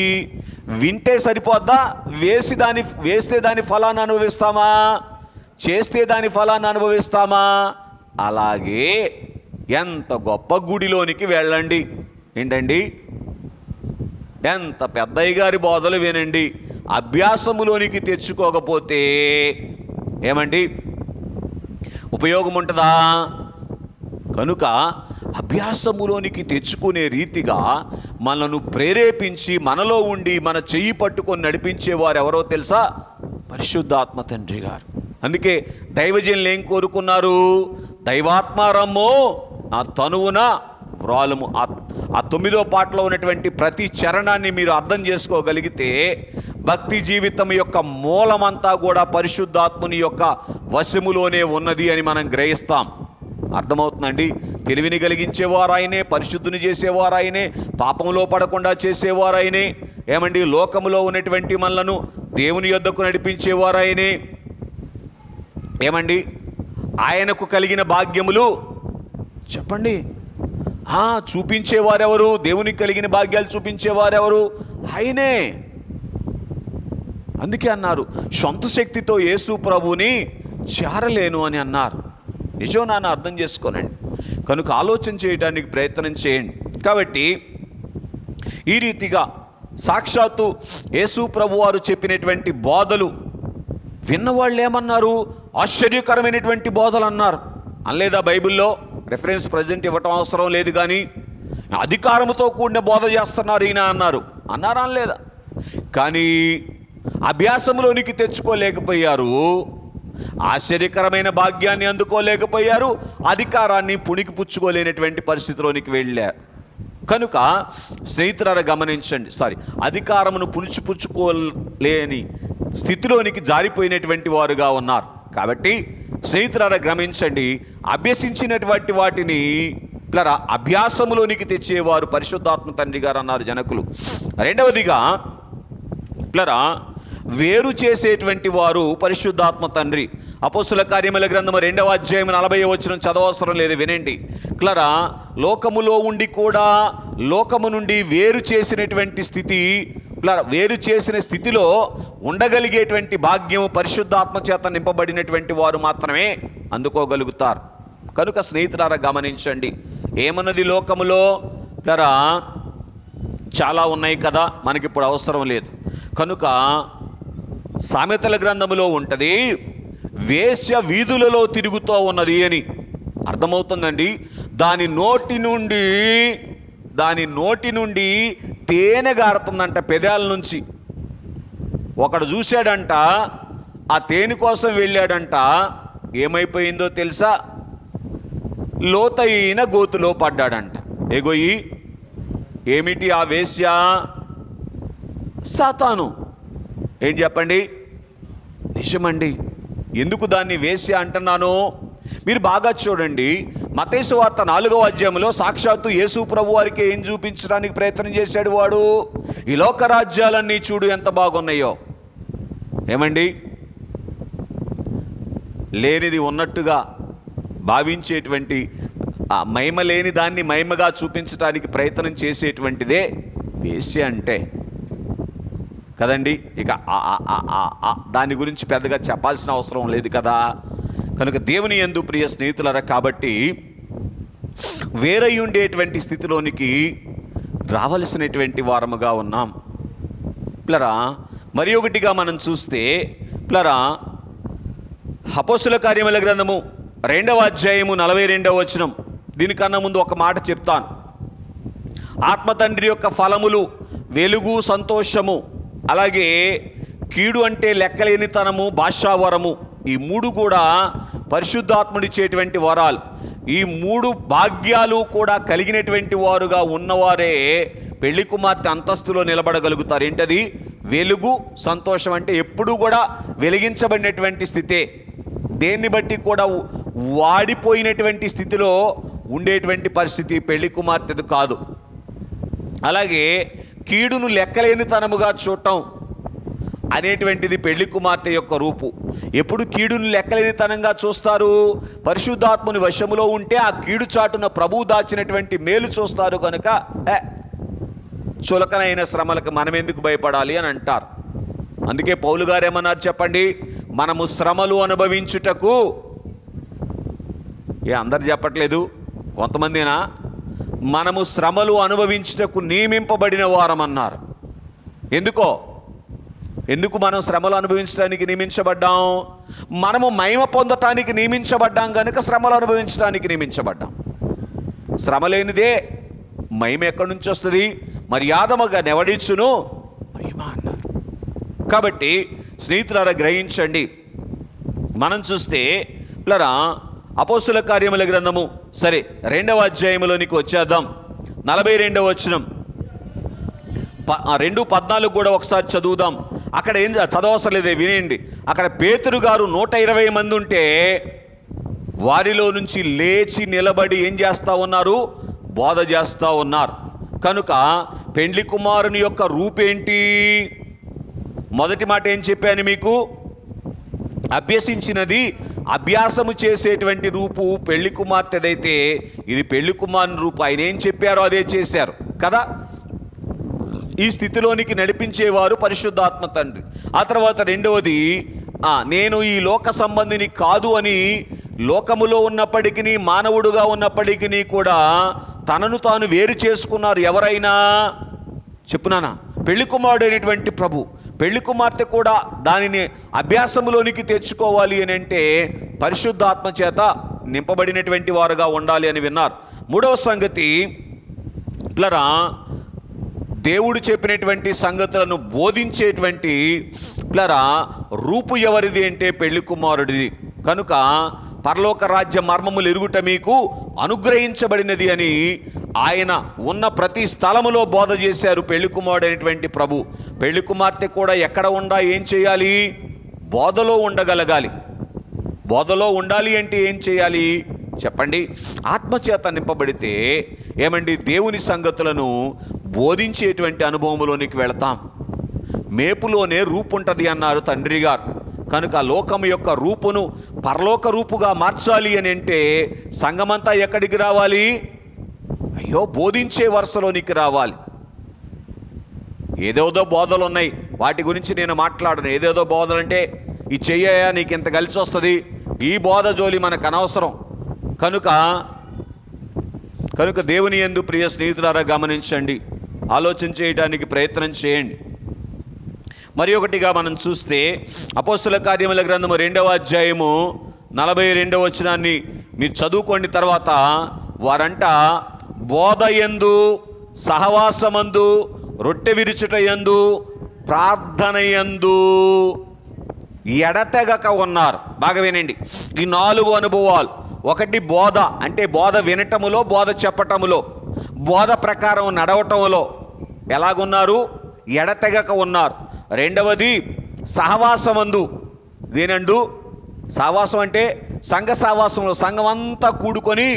వింటే సరిపోద్దా? వేస్తే దాని ఫలాన్ని అనుభవిస్తామా? చేస్తే దాని ఫలాన్ని అనుభవిస్తామా? అలాగే ఎంత గొప్ప గుడిలోనికి వెళ్ళండి, ఏంటండి, ఎంత పెద్దయ్య గారి బోధలు వినండి, అభ్యాసములోనికి తెచ్చుకోకపోతే ఏమండి ఉపయోగం ఉంటుందా? కనుక అభ్యాసములోనికి తెచ్చుకునే రీతిగా మనను ప్రేరేపించి మనలో ఉండి మన చెయ్యి పట్టుకొని నడిపించేవారు ఎవరో తెలుసా? పరిశుద్ధాత్మ తండ్రి గారు. అందుకే దైవజనులు ఏం కోరుకున్నారు? దైవాత్మారమ్మో నా తనువున వ్రాలుము. ఆ 9వ పాటలో ఉన్నటువంటి ప్రతి చరణాన్ని మీరు అర్థం చేసుకోగలిగితే భక్తి జీవితం యొక్క మూలమంతా కూడా పరిశుద్ధాత్ముని యొక్క వశములోనే ఉన్నది అని మనం గ్రహిస్తాం. అర్థమవుతుందండి? తెలివిని కలిగించేవారు ఆయనే, పరిశుద్ధిని చేసేవారు ఆయనే, పాపంలో పడకుండా చేసేవారు ఆయనే, ఏమండి లోకములో ఉన్నటువంటి మనలను దేవుని యొద్దకు నడిపించేవారు ఆయనే, ఏమండి ఆయనకు కలిగిన భాగ్యములు చెప్పండి చూపించేవారెవరు? దేవునికి కలిగిన భాగ్యాలు చూపించేవారెవరు? ఆయనే. అందుకే అన్నారు, సొంత శక్తితో యేసు ప్రభువుని చేరలేను అని అన్నారు. నిజం నాన్న, అర్థం చేసుకోనండి. కనుక ఆలోచన చేయడానికి ప్రయత్నం చేయండి. కాబట్టి ఈ రీతిగా సాక్షాత్తు యేసు ప్రభు వారు చెప్పినటువంటి బోధలు విన్నవాళ్ళు ఏమన్నారు? ఆశ్చర్యకరమైనటువంటి బోధలు అన్నారు. అనలేదా? బైబిల్లో రెఫరెన్స్ ప్రజెంట్ ఇవ్వటం అవసరం లేదు, కానీ అధికారంతో కూడిన బోధ చేస్తున్నారు ఈయన అన్నారు. అన్నారా? అనలేదా? కానీ అభ్యాసంలోనికి తెచ్చుకోలేకపోయారు, ఆశ్చర్యకరమైన భాగ్యాన్ని అందుకోలేకపోయారు, అధికారాన్ని పుణికిపుచ్చుకోలేనటువంటి పరిస్థితిలోనికి వెళ్ళారు. కనుక స్నేహితులారా గమనించండి, అధికారమును పుచ్చుకోలేని స్థితిలోనికి జారిపోయినటువంటి వారుగా ఉన్నారు. కాబట్టి స్నేహితులారా గమనించండి, అభ్యసించినటువంటి వాటిని అభ్యాసములోనికి తెచ్చేవారు పరిశుద్ధాత్మ తండ్రి గారు అన్నారు జనకులు. రెండవదిగా వేరు చేసేటువంటి వారు పరిశుద్ధాత్మ తండ్రి. అపోస్తుల కార్యముల గ్రంథము 2వ అధ్యాయం 40వ వచనం చదవవసరం లేదు, వినండి. లోకములో ఉండి కూడా లోకము నుండి వేరు చేసినటువంటి స్థితి, వేరు చేసిన స్థితిలో ఉండగలిగేటువంటి భాగ్యము పరిశుద్ధాత్మ చేత నింపబడినటువంటి వారు మాత్రమే అందుకోగలుగుతారు. కనుక స్నేహితులారా గమనించండి, ఏమన్నది లోకములో చాలా ఉన్నాయి కదా, మనకిప్పుడు అవసరం లేదు. కనుక సామెతల గ్రంథములో ఉంటుంది, వేశ్య వీధులలో తిరుగుతూ ఉన్నది అని. అర్థమవుతుందండి? దాని నోటి నుండి తేనె గారుతుందంట, పెదాల నుంచి. ఒకడు చూశాడంట, ఆ తేనె కోసం వెళ్ళాడంట, ఏమైపోయిందో తెలుసా? లోతైన గోతులో పడ్డాడంట. ఎగోయి ఏమిటి ఆ వేశ్య? సాతాను. ఏం చెప్పండి? నిజమండి. ఎందుకు దాన్ని వేశ్య అంటున్నాను? మీరు బాగా చూడండి, మత్తయి సువార్త 4వ అధ్యాయంలో సాక్షాత్తు యేసు ప్రభు వారికి ఏం చూపించడానికి ప్రయత్నం చేశాడు వాడు? ఈ లోక రాజ్యాలన్నీ చూడు ఎంత బాగున్నాయో. ఏమండి? లేనిది ఉన్నట్టుగా, భావించేటువంటి ఆ మహిమ లేని దాన్ని మహిమగా చూపించడానికి ప్రయత్నం చేసేటువంటిదే వేశ్య అంటే కదండి. ఇక దాని గురించి పెద్దగా చెప్పాల్సిన అవసరం లేదు కదా. కనుక దేవుని యందు ప్రియ స్నేహితులరా, కాబట్టి వేరై ఉండేటువంటి స్థితిలోనికి రావలసినటువంటి వారముగా ఉన్నాం ప్లరా. మరి ఒకటిగా మనం చూస్తే ప్లరా, అపోస్తుల కార్యముల గ్రంథము 2వ అధ్యాయము 42వ వచనం. దీనికన్నా ముందు ఒక మాట చెప్తాను. ఆత్మతండ్రి యొక్క ఫలములు వెలుగు, సంతోషము, అలాగే కీడు అంటే లెక్కలేనితనము, భాషావరము, ఈ మూడు కూడా పరిశుద్ధాత్ముడిచ్చేటువంటి వరాలు. ఈ మూడు భాగ్యాలు కూడా కలిగినటువంటి వారుగా ఉన్నవారే పెళ్లి కుమార్తె అంతస్తులో నిలబడగలుగుతారు. ఏంటది? వెలుగు, సంతోషం. అంటే ఎప్పుడూ కూడా వెలిగించబడినటువంటి స్థితే. దేన్ని బట్టి కూడా వాడిపోయినటువంటి స్థితిలో ఉండేటువంటి పరిస్థితి పెళ్లి కుమార్తెది కాదు. అలాగే కీడును లెక్కలేనితనముగా చూడటం అనేటువంటిది పెళ్లి కుమార్తె యొక్క రూపు. ఎప్పుడు కీడును లెక్కలేనితనంగా చూస్తారు? పరిశుద్ధాత్ముని వశములో ఉంటే ఆ కీడు చాటున ప్రభువు దాచినటువంటి మేలు చూస్తారు. కనుక చులకనైన శ్రమలకు మనం ఎందుకు భయపడాలి అని అంటారు. అందుకే పౌలు గారు ఏమన్నారు చెప్పండి? మనము శ్రమలు అనుభవించుటకు, అందరు చెప్పట్లేదు, కొంతమందినా, మనము శ్రమలు అనుభవించుటకు నియమింపబడిన వారం అన్నారు. ఎందుకు మనం శ్రమలు అనుభవించడానికి నియమించబడ్డాం? మనము మహిమ పొందటానికి నియమించబడ్డాం కనుక శ్రమలు అనుభవించడానికి నియమించబడ్డాం. శ్రమ లేనిదే మహిమ ఎక్కడి నుంచి వస్తుంది? మర్యాదముగా నెవడించును మహిమ అన్నారు. కాబట్టి స్నేహితులారా గ్రహించండి. మనం చూస్తే పిల్లరా, అపోస్తుల కార్యముల గ్రంథము 2వ అధ్యాయంలోనికి వచ్చేద్దాం. 42వ వచనం, 2:14 కూడా ఒకసారి చదువుదాం. అక్కడ ఏం చదవవసరం లేదే, వినేయండి. అక్కడ పేతురు గారు 120 మంది ఉంటే వారిలో నుంచి లేచి నిలబడి ఏం చేస్తూ ఉన్నారు? బోధ చేస్తూ ఉన్నారు. కనుక పెండ్లి కుమారుని యొక్క రూపేంటి? మొదటి మాట ఏం చెప్పాను మీకు? అభ్యసించినది అభ్యాసము చేసేటువంటి రూపు పెళ్లి కుమార్తెదైతే ఇది పెళ్లి కుమారుని రూపు. ఆయన ఏం చెప్పారో అదే చేశారు కదా. ఈ స్థితిలోనికి నడిపించేవారు పరిశుద్ధాత్మ తండ్రి. ఆ తర్వాత రెండవది, నేను ఈ లోక సంబంధిని కాదు అని లోకములో ఉన్నప్పటికీ, మానవుడుగా ఉన్నప్పటికీ కూడా తనను తాను వేరు చేసుకున్నారు. ఎవరైనా చెప్పునానా? పెళ్లి కుమారుడు అయినటువంటి ప్రభు. పెళ్లి కుమార్తె కూడా దానిని అభ్యాసములోనికి తెచ్చుకోవాలి అని అంటే పరిశుద్ధాత్మ చేత నింపబడినటువంటి వారుగా ఉండాలి అని విన్నారు. మూడవ సంగతి ప్లరా, దేవుడు చెప్పినటువంటి సంగతులను బోధించేటువంటి ప్లరా రూపు ఎవరిది అంటే పెళ్లి కుమారుడిది. కనుక పరలోక రాజ్య మర్మములు ఎరుగుట మీకు అనుగ్రహించబడినది అని ఆయన ఉన్న ప్రతి స్థలములో బోధ చేశారు పెళ్లి కుమారుడు అయినటువంటి ప్రభు. పెళ్లి కుమార్తె కూడా ఎక్కడ ఏం చేయాలి? బోధలో ఉండగలగాలి. బోధలో ఉండాలి అంటే ఏం చేయాలి చెప్పండి? ఆత్మచేత నింపబడితే ఏమండి, దేవుని సంగతులను బోధించేటువంటి అనుభవంలోనికి వెళతాం. మేపులోనే రూపు ఉంటుంది అన్నారు తండ్రి గారు. కనుక లోకం యొక్క రూపును పరలోక రూపుగా మార్చాలి అని అంటే సంఘమంతా ఎక్కడికి రావాలి? బోధించే వరుసలోనికి రావాలి. ఏదేదో బోధలు ఉన్నాయి, వాటి గురించి నేను మాట్లాడను. ఏదేదో బోధలు అంటే ఈ చెయ్యా నీకు ఇంత కలిసి వస్తుంది, ఈ బోధ జోలి మనకు అనవసరం. కనుక దేవుని యందు ప్రియ స్నేహితులారా గమనించండి, ఆలోచన చేయడానికి ప్రయత్నం చేయండి. మరి ఒకటిగా మనం చూస్తే అపోస్తుల కార్యముల గ్రంథము 2వ అధ్యాయము 42వ వచనాన్ని మీరు చదువుకోండి. తర్వాత వారంట బోధ యందు, సహవాసమందు, రొట్టె విరుచుట యందు, ప్రార్థన యందు ఎడతెగక ఉన్నారు. బాగా వినండి, ఈ 4 అనుభవాలు. ఒకటి బోధ, అంటే బోధ వినటములో, బోధ చెప్పటములో, బోధ ప్రకారం నడవటములో ఎలాగున్నారు? ఎడతెగక ఉన్నారు. రెండవది సహవాసమందు. దేనండు సహవాసం అంటే సంఘ సహవాసంలో, సంఘం అంతా కూడుకొని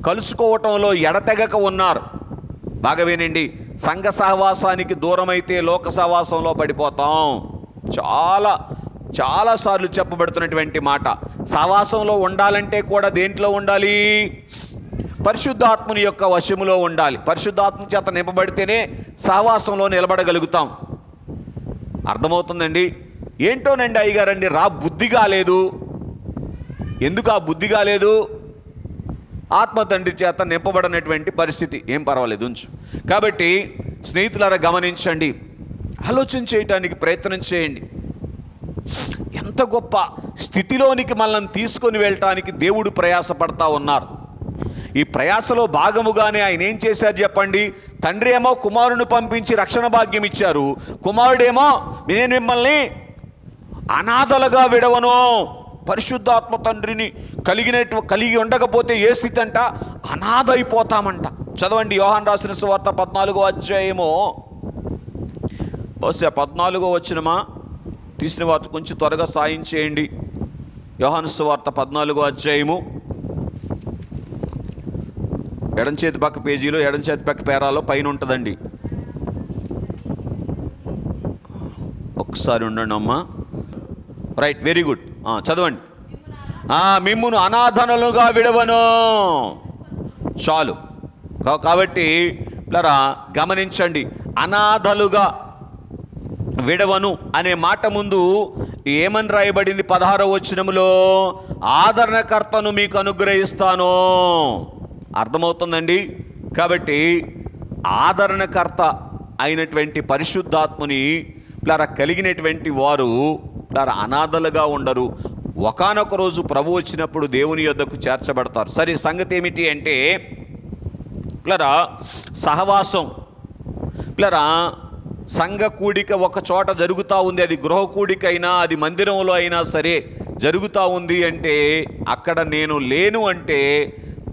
కలుసుకోవటంలో ఎడతెగక ఉన్నారు. బాగా వినండి, సంఘ సహవాసానికి దూరమైతే లోక సహవాసంలో పడిపోతాం. చాలా చాలాసార్లు చెప్పబడుతున్నటువంటి మాట. సహవాసంలో ఉండాలంటే కూడా దేంట్లో ఉండాలి? పరిశుద్ధాత్మని యొక్క వశములో ఉండాలి. పరిశుద్ధాత్మ చేత నింపబడితేనే సహవాసంలో నిలబడగలుగుతాం. అర్థమవుతుందండి? ఏంటోనండి అయ్యగారండి, బుద్ధి కాలేదు. ఎందుకు ఆ బుద్ధి కాలేదు? ఆత్మ తండ్రి చేత నింపబడినటువంటి పరిస్థితి. ఏం పర్వాలేదు, ఉంచు. కాబట్టి స్నేహితులారా గమనించండి, ఆలోచన చేయడానికి ప్రయత్నం చేయండి. ఎంత గొప్ప స్థితిలోనికి మనల్ని తీసుకొని వెళ్ళటానికి దేవుడు ప్రయాసపడతా ఉన్నారు. ఈ ప్రయాసలో భాగముగానే ఆయన ఏం చేశారు చెప్పండి? తండ్రి ఏమో కుమారుని పంపించి రక్షణ భాగ్యం ఇచ్చారు. కుమారుడేమో నేను మిమ్మల్ని అనాథలుగా విడవను. పరిశుద్ధాత్మ తండ్రిని కలిగి ఉండకపోతే ఏ స్థితి అంట? అనాథ అయిపోతామంట. చదవండి యోహాను రాసిన సువార్త 14వ అధ్యాయము, బహుశా 14వ వచనమా తీసిన వార్త కొంచెం త్వరగా సాయం చేయండి. యోహాను సువార్త 14వ అధ్యాయము ఎడం చేతి పక్క పేజీలో, ఎడం చేతి పక్క పేరాలో పైన ఉంటుందండి. ఒకసారి ఉండండి అమ్మా. Right, very good. చదవండి. మిమ్మును అనాథనులుగా విడవను. చాలు. కాబట్టి పిల్లరా గమనించండి, అనాథలుగా విడవను అనే మాట ముందు ఏమని రాయబడింది? 16వ వచనములో ఆదరణకర్తను మీకు అనుగ్రహిస్తాను. అర్థమవుతుందండి? కాబట్టి ఆదరణకర్త అయినటువంటి పరిశుద్ధాత్మని పిల్లరా కలిగినటువంటి వారు పిల్లరా అనాథలుగా ఉండరు. ఒకానొక రోజు ప్రభు వచ్చినప్పుడు దేవుని యొద్దకు చేర్చబడతారు. సరే, సంగతి ఏమిటి అంటే పిల్లరా సహవాసం, పిల్లరా సంఘ కూడిక ఒక చోట జరుగుతూ ఉంది. అది గృహ కూడిక అయినా, అది మందిరంలో అయినా సరే జరుగుతూ ఉంది అంటే, అక్కడ నేను లేను అంటే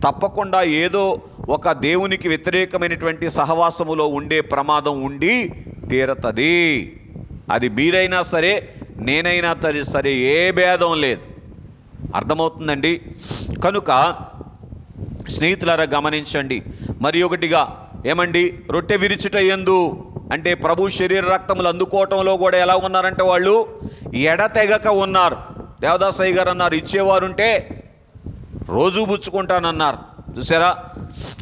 తప్పకుండా ఏదో ఒక దేవునికి వ్యతిరేకమైనటువంటి సహవాసములో ఉండే ప్రమాదం ఉండి తీరతది. అది మీరైనా సరే, నేనైనా సరే, ఏ భేదం లేదు. అర్థమవుతుందండి? కనుక స్నేహితులారా గమనించండి. మరి ఒకటిగా ఏమండి, రొట్టె విరుచుట యందు అంటే ప్రభు శరీర రక్తములు అందుకోవటంలో కూడా ఎలా ఉన్నారంటే వాళ్ళు ఎడతెగక ఉన్నారు. దేవదాసయ్య గారు అన్నారు, ఇచ్చేవారుంటే రోజు పుచ్చుకుంటానన్నారు. చూసారా?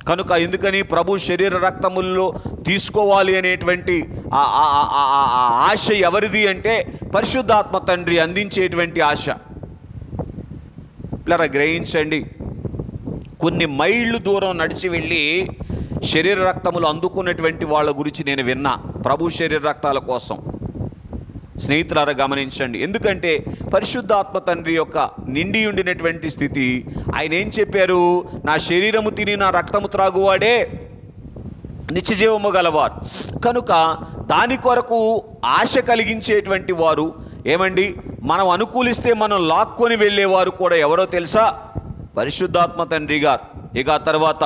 కనుక ఎందుకని ప్రభు శరీర రక్తముల్లో తీసుకోవాలి అనేటువంటి ఆశ ఎవరిది అంటే పరిశుద్ధాత్మ తండ్రి అందించేటువంటి ఆశ. పిల్లరా గ్రహించండి, కొన్ని మైళ్ళు దూరం నడిచి వెళ్ళి శరీర రక్తములు అందుకున్నటువంటి వాళ్ళ గురించి నేను విన్నా, ప్రభు శరీర రక్తాల కోసం. స్నేహితులారా గమనించండి, ఎందుకంటే పరిశుద్ధాత్మ తండ్రి యొక్క నిండి ఉండినటువంటి స్థితి. ఆయన ఏం చెప్పారు? నా శరీరము తిని నా రక్తము త్రాగువాడే నిత్యజీవము గలవారు. కనుక దాని కొరకు ఆశ కలిగించేటువంటి వారు ఏమండి, మనం అనుకూలిస్తే మనం లాక్కొని వెళ్ళేవారు కూడా ఎవరో తెలుసా? పరిశుద్ధాత్మ తండ్రి గారు. ఇక తర్వాత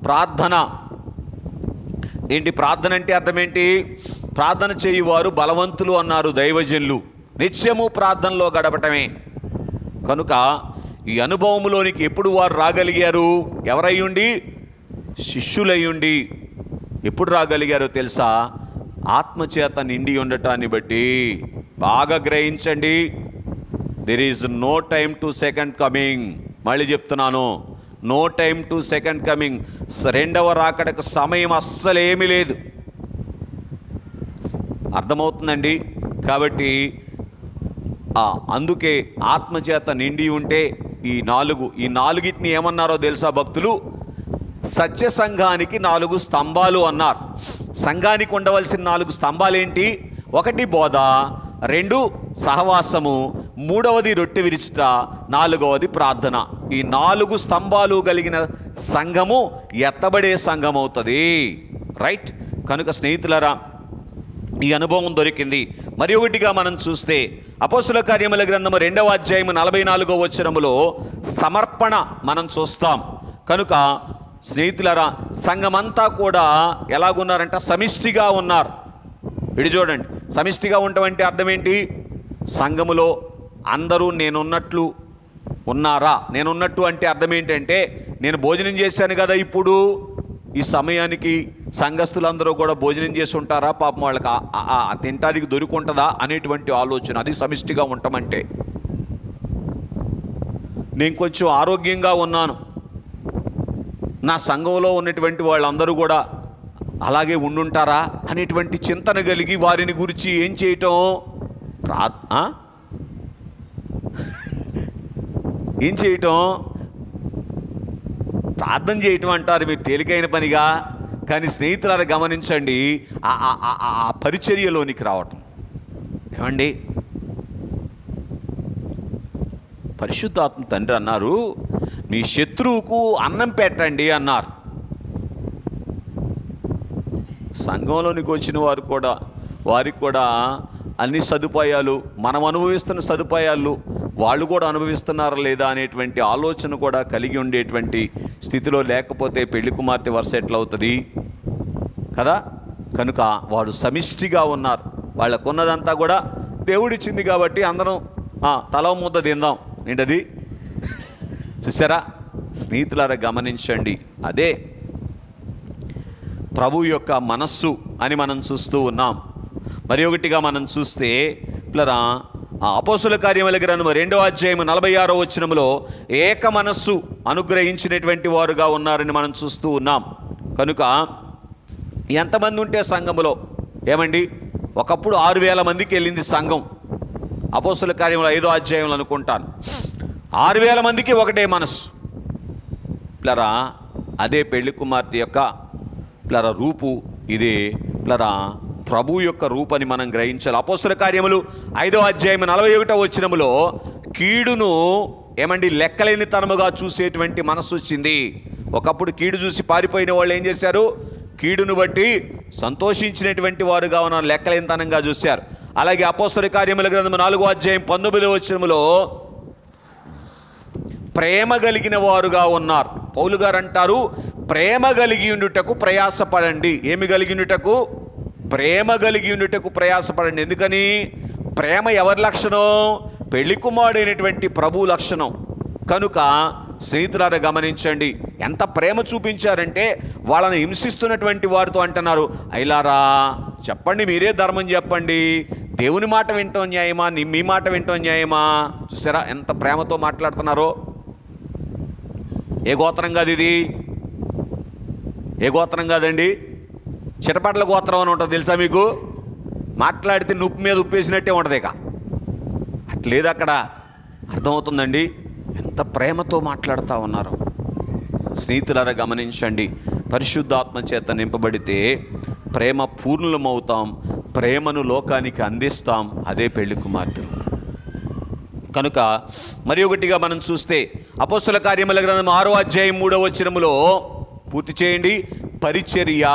ప్రార్థన. ఏంటి ప్రార్థన అంటే అర్థం ఏంటి? ప్రార్థన చేయువారు బలవంతులు అన్నారు దైవజనులు. నిత్యము ప్రార్థనలో గడపటమే. కనుక ఈ అనుభవంలోనికి ఎప్పుడు వారు రాగలిగారు? ఎవరయ్యుండి? శిష్యులయ్యుండి. ఎప్పుడు రాగలిగారో తెలుసా? ఆత్మచేత నిండి ఉండటాన్ని బట్టి. బాగా గ్రహించండి, there is no time to second coming. మళ్ళీ చెప్తున్నాను, no time to second coming. రెండవ రాకడకు సమయం అస్సలేమీ లేదు. అర్థమవుతుందండి? కాబట్టి అందుకే ఆత్మచేత నిండి ఉంటే ఈ నాలుగిటిని ఏమన్నారో తెలుసా భక్తులు? సత్య సంఘానికి 4 స్తంభాలు అన్నారు. సంఘానికి ఉండవలసిన 4 స్తంభాలు ఏంటి? 1 బోధ, 2 సహవాసము, 3వది రొట్టె విరుచుట, 4వది ప్రార్థన. ఈ 4 స్తంభాలు కలిగిన సంఘము ఎత్తబడే సంఘం అవుతుంది. రైట్? కనుక స్నేహితులారా ఈ అనుభవం దొరికింది. మరి ఒకటిగా మనం చూస్తే అపోస్తుల కార్యముల గ్రంథము 2వ అధ్యాయము 44వ వచనములో సమర్పణ మనం చూస్తాం. కనుక స్నేహితులారా సంఘమంతా కూడా ఎలాగున్నారంట? సమిష్టిగా ఉన్నారు. ఇది చూడండి, సమిష్టిగా ఉండటం అంటే అర్థం ఏంటి? సంఘములో అందరూ నేనున్నట్లు ఉన్నారా? నేనున్నట్టు అంటే అర్థం ఏంటంటే, నేను భోజనం చేశాను కదా ఇప్పుడు, ఈ సమయానికి సంఘస్థులందరూ కూడా భోజనం చేసి ఉంటారా, పాపం వాళ్ళకి తినటానికి దొరుకుంటుందా అనేటువంటి ఆలోచన. అది సమిష్టిగా ఉండటమంటే. నేను కొంచెం ఆరోగ్యంగా ఉన్నాను, నా సంఘంలో ఉన్నటువంటి వాళ్ళందరూ కూడా అలాగే ఉండుంటారా అనేటువంటి చింతన కలిగి వారిని గురించి ఏం చేయటం, ఏం చేయటం, ప్రార్థన చేయటం అంటారు మీరు తేలికైన పనిగా. కానీ స్నేహితులారా గమనించండి, ఆ పరిచర్యలోనికి రావటం. ఏమండి, పరిశుద్ధాత్మ తండ్రి అన్నారు, మీ శత్రువుకు అన్నం పెట్టండి అన్నారు. సంఘంలోనికి వచ్చిన వారికి కూడా అన్ని సదుపాయాలు, మనం అనుభవిస్తున్న సదుపాయాలు వాళ్ళు కూడా అనుభవిస్తున్నారా లేదా అనేటువంటి ఆలోచన కూడా కలిగి ఉండేటువంటి స్థితిలో లేకపోతే పెళ్లి కుమార్తె వరుస ఎట్లా అవుతుంది కదా. కనుక వాడు సమిష్టిగా ఉన్నారు. వాళ్ళకున్నదంతా కూడా దేవుడిచ్చింది కాబట్టి అందరం తల ముద్ద తిందాం. ఏంటది? చూసారా స్నేహితులారా గమనించండి, అదే ప్రభు యొక్క మనస్సు అని మనం చూస్తూ ఉన్నాం. మరి ఒకటిగా మనం చూస్తే పిల్లరా, అపోస్తుల కార్యముల గ్రంథము 2వ అధ్యాయము 46వ వచనములో ఏక మనస్సు అనుగ్రహించినటువంటి వారుగా ఉన్నారని మనం చూస్తూ ఉన్నాం. కనుక ఎంతమంది ఉంటే సంఘములో, ఏమండి, ఒకప్పుడు 6000 మందికి వెళ్ళింది సంఘం. అపోస్తుల కార్యములు 5వ అధ్యాయంలో అనుకుంటాను 6000 మందికి ఒకటే మనస్సు. పిల్లరా, అదే పెళ్లి కుమార్తె యొక్క పిల్లరా రూపు, ఇదే పిల్లరా ప్రభు యొక్క రూపని మనం గ్రహించాలి. అపోస్తుల కార్యములు 5వ అధ్యాయం 41వ వచనములో కీడును ఏమండి లెక్కలేని తనముగా చూసేటువంటి మనస్సు వచ్చింది. ఒకప్పుడు కీడు చూసి పారిపోయిన వాళ్ళు ఏం చేశారు? కీడును బట్టి సంతోషించినటువంటి వారుగా ఉన్న లెక్కలేనితనంగా చూశారు. అలాగే అపోస్తుల కార్యముల గ్రంథము 4వ అధ్యాయం 19వ వచనములో ప్రేమ కలిగిన వారుగా ఉన్నారు. పౌలు గారు అంటారు, ప్రేమ కలిగి ఉండుటకు ప్రయాసపడండి. ఏమి కలిగి ఉండుటకు? ప్రేమ కలిగి ఉండుటకు ప్రయాసపడండి. ఎందుకని? ప్రేమ ఎవరి లక్షణం? పెళ్లి కుమారుడైనటువంటి ప్రభు లక్షణం. కనుక స్నేహితులారా గమనించండి, ఎంత ప్రేమ చూపించారంటే వాళ్ళని హింసిస్తున్నటువంటి వారితో అంటున్నారు, అయిలారా చెప్పండి, మీరే ధర్మం చెప్పండి, దేవుని మాట వింటాం న్యాయమా, మీ మాట వింటాం న్యాయమా? చూసారా ఎంత ప్రేమతో మాట్లాడుతున్నారో. ఏ గోత్రం కాదు ఇది, ఏ గోత్రం కాదండి, చిటపట్ల గోత్రం అని ఉంటుంది తెలుసా మీకు? మాట్లాడితే ఉప్పు మీద ఉప్పేసినట్టే ఉంటుంది. ఇక అట్లేదు, అక్కడ అర్థమవుతుందండి ఎంత ప్రేమతో మాట్లాడుతూ ఉన్నారు. స్నేహితులారా గమనించండి, పరిశుద్ధాత్మ చేత నింపబడితే ప్రేమ పూర్ణులమవుతాం, ప్రేమను లోకానికి అందిస్తాం. అదే పెళ్లి కుమార్తెలు. కనుక మరి ఒకటిగా మనం చూస్తే అపోస్తుల కార్యముల గ్రంథం 6వ అధ్యాయం 3వ వచనములో పూర్తి చేయండి, పరిచర్య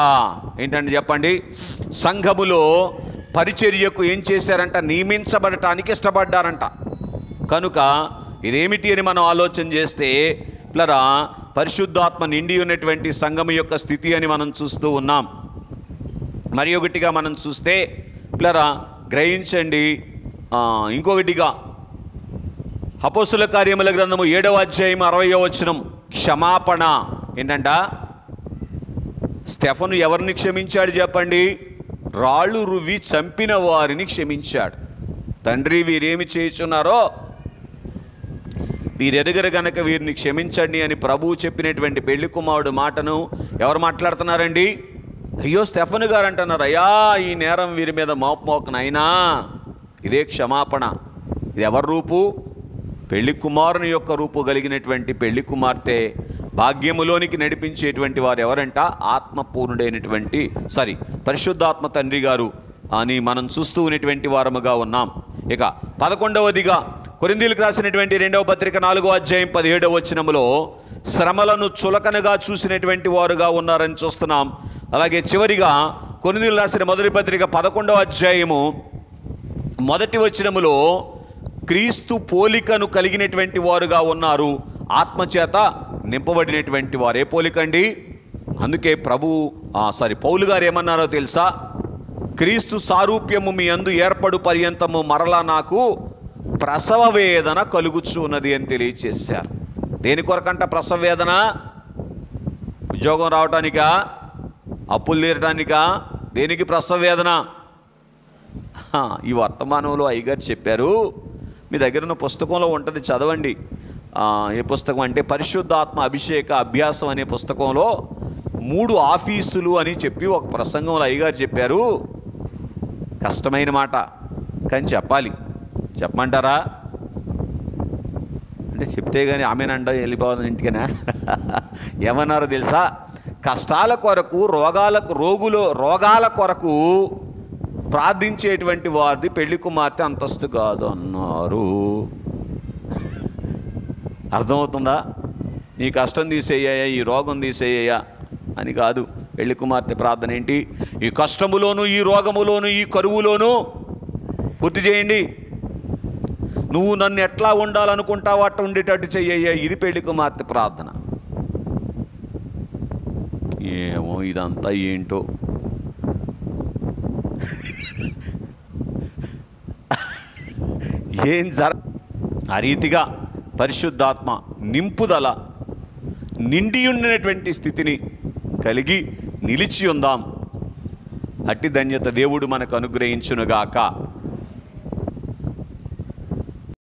ఏంటంటే చెప్పండి. సంఘములో పరిచర్యకు ఏం చేశారంట? నియమించబడటానికి ఇష్టపడ్డారంట. కనుక ఇదేమిటి అని మనం ఆలోచన చేస్తే పిల్లరా, పరిశుద్ధాత్మ నిండి ఉన్నటువంటి సంఘము యొక్క స్థితి అని మనం చూస్తూ ఉన్నాం. మరి ఒకటిగా మనం చూస్తే పిల్లరా గ్రహించండి, ఇంకొకటిగా అపోస్తుల కార్యముల గ్రంథము 7వ అధ్యాయం 60వ వచనం క్షమాపణ ఏంటంట? స్టెఫను ఎవరిని క్షమించాడు చెప్పండి? రాళ్ళు రువ్వి చంపిన వారిని క్షమించాడు. తండ్రి, వీరేమి చేయుచున్నారో వీరెరుగరు గనక వీరిని క్షమించండి అని ప్రభువు చెప్పినటువంటి పెళ్లి కుమారుడు మాటను ఎవరు మాట్లాడుతున్నారండి? అయ్యో స్టెఫను గారు అంటున్నారు, అయ్యా ఈ నేరం వీరి మీద మోపమోకనైనా. ఇదే క్షమాపణ. ఇది ఎవరి రూపు? పెళ్లి కుమారుని యొక్క రూపు కలిగినటువంటి పెళ్లి కుమార్తె భాగ్యములోనికి నడిపించేటువంటి వారు ఎవరంట? ఆత్మపూర్ణుడైనటువంటి పరిశుద్ధాత్మ తండ్రి గారు అని మనం చూస్తూ ఉన్నటువంటి వారముగా ఉన్నాం. ఇక 11వదిగా కొరింథీయులకు రాసినటువంటి 2వ పత్రిక 4వ అధ్యాయం 17వ వచనములో శ్రమలను చులకనగా చూసినటువంటి వారుగా ఉన్నారని చూస్తున్నాం. అలాగే చివరిగా కొరింథీయులకు రాసిన మొదటి పత్రిక 11వ అధ్యాయము 1వ వచనములో క్రీస్తు పోలికను కలిగినటువంటి వారుగా ఉన్నారు, ఆత్మచేత నింపబడినటువంటి వారు. ఏ పోలికండి? అందుకే పౌలు గారు ఏమన్నారో తెలుసా? క్రీస్తు సారూప్యము మీ అందు ఏర్పడు పర్యంతము మరలా నాకు ప్రసవ వేదన కలుగుచున్నది అని తెలియచేశారు. దేని కొరకంట ప్రసవ వేదన? ఉద్యోగం రావటానికా, అప్పులు తీరటానికా, దేనికి ప్రసవ వేదన? ఈ వర్తమానంలో అయ్యగారు చెప్పారు, మీ దగ్గర ఉన్న పుస్తకంలో ఉంటుంది, చదవండి. ఏ పుస్తకం అంటే పరిశుద్ధాత్మ అభిషేక అభ్యాసం అనే పుస్తకంలో 3 ఆఫీసులు అని చెప్పి ఒక ప్రసంగంలో అయ్యగారు చెప్పారు. కష్టమైన మాట కానీ చెప్పాలి. చెప్పమంటారా? అంటే చెప్తే కానీ ఆమెనండ వెళ్ళిపోవాలి ఇంటికనా? ఏమన్నారో తెలుసా? కష్టాల కొరకు, రోగాల కొరకు ప్రార్థించేటువంటి వారిది పెళ్లి కుమార్తె అంతస్తు కాదు అన్నారు. అర్థమవుతుందా? నీ కష్టం తీసేయ్యా, ఈ రోగం తీసేయ్యా అని కాదు. పెళ్లి కుమార్తె ప్రార్థన ఏంటి? ఈ కష్టములోను, ఈ రోగములోను, ఈ కరువులోను పూర్తి చేయండి. నువ్వు నన్ను ఎట్లా ఉండాలనుకుంటావు అట్లా ఉండేటట్టు చెయ్యయ్యా. ఇది పెళ్లి కుమార్తె ప్రార్థన. ఏమో ఇదంతా ఏంటో. ఆ రీతిగా పరిశుద్ధాత్మ నింపుదల నిండి ఉన్నటువంటి స్థితిని కలిగి నిలిచి ఉందాం. అట్టి ధన్యత దేవుడు మనకు అనుగ్రహించునుగాక.